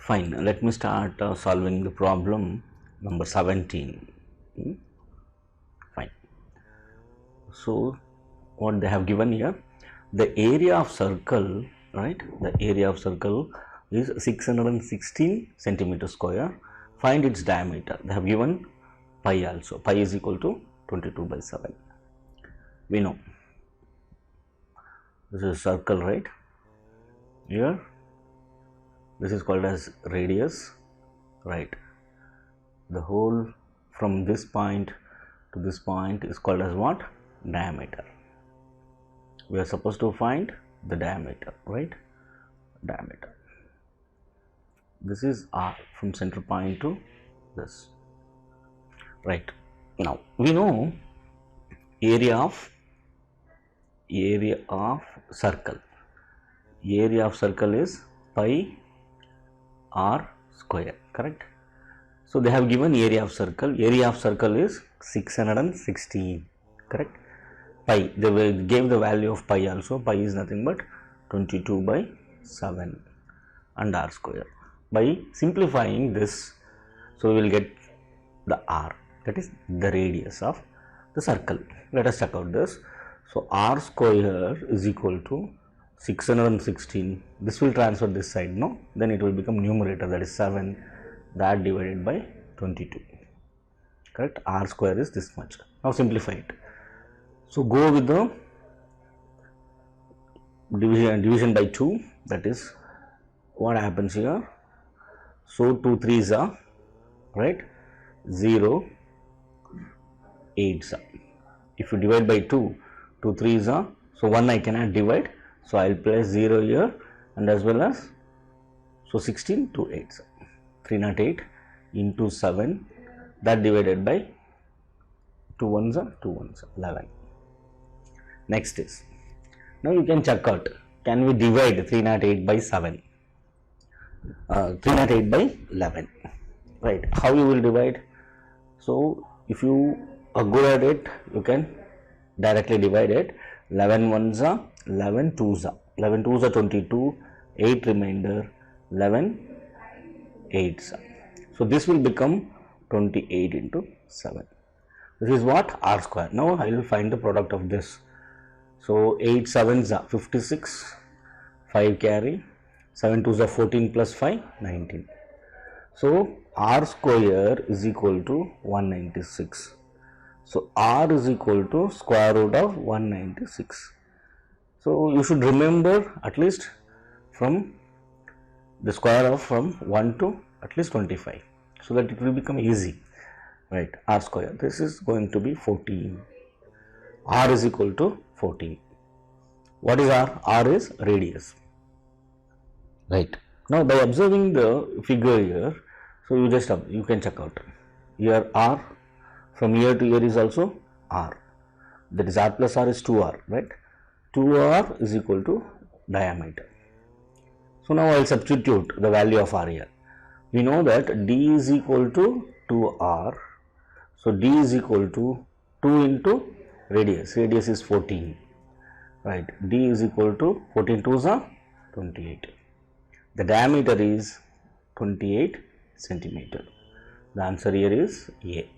Fine, let me start solving the problem number 17. Fine. So, what they have given here, the area of circle, right? The area of circle is 616 centimeter square. Find its diameter. They have given pi also. Pi is equal to 22 by 7. We know this is circle, right? Here this is called as radius, right? The whole from this point to this point is called as what? Diameter. We are supposed to find the diameter, right? Diameter. This is R from center point to this, right? Now we know area of circle. Area of circle is pi r square, correct? So they have given area of circle. Area of circle is 616, correct? Pi, they gave the value of pi also. Pi is nothing but 22 by 7 and r square. By simplifying this, so we will get the r, that is the radius of the circle. Let us check out this. So r square is equal to 616. This will transfer this side, no? Then it will become numerator, that is 7, that divided by 22, correct? R square is this much. Now simplify it. So go with the division by 2, that is what happens here. So 2 3s are, right? 0 8s are. If you divide by 2, 2 3s are, so 1 I cannot divide, so I will place 0 here, and as well as, so 16 2 8s, 308 into 7, that divided by 2 1s are 2 1s are 11. Next is, now you can check out, can we divide 308 by 7? 308 by 11, right? How you will divide? So if you are good at it, you can directly divide it. 11 1s are 11 2s are, 11 2s are 22, 8 remainder, 11 8s are. So this will become 28 into 7. This is what? R square. Now I will find the product of this. So 8 7s are 56, 5 carry, 7 2s are 14 plus 5 19. So R square is equal to 196. So R is equal to square root of 196. So you should remember at least from the square of from 1 to at least 25, so that it will become easy, right? R square, this is going to be 14. R is equal to 14. What is R? R is radius, right? Now by observing the figure here, so you can check out here R from here to here is also R, that is R plus R is 2R, right? 2R is equal to diameter. So now I will substitute the value of R here. We know that D is equal to 2R, so D is equal to 2 into radius, radius is 14, right? D is equal to 14 2s are 28. The diameter is 28 centimeter. The answer here is A.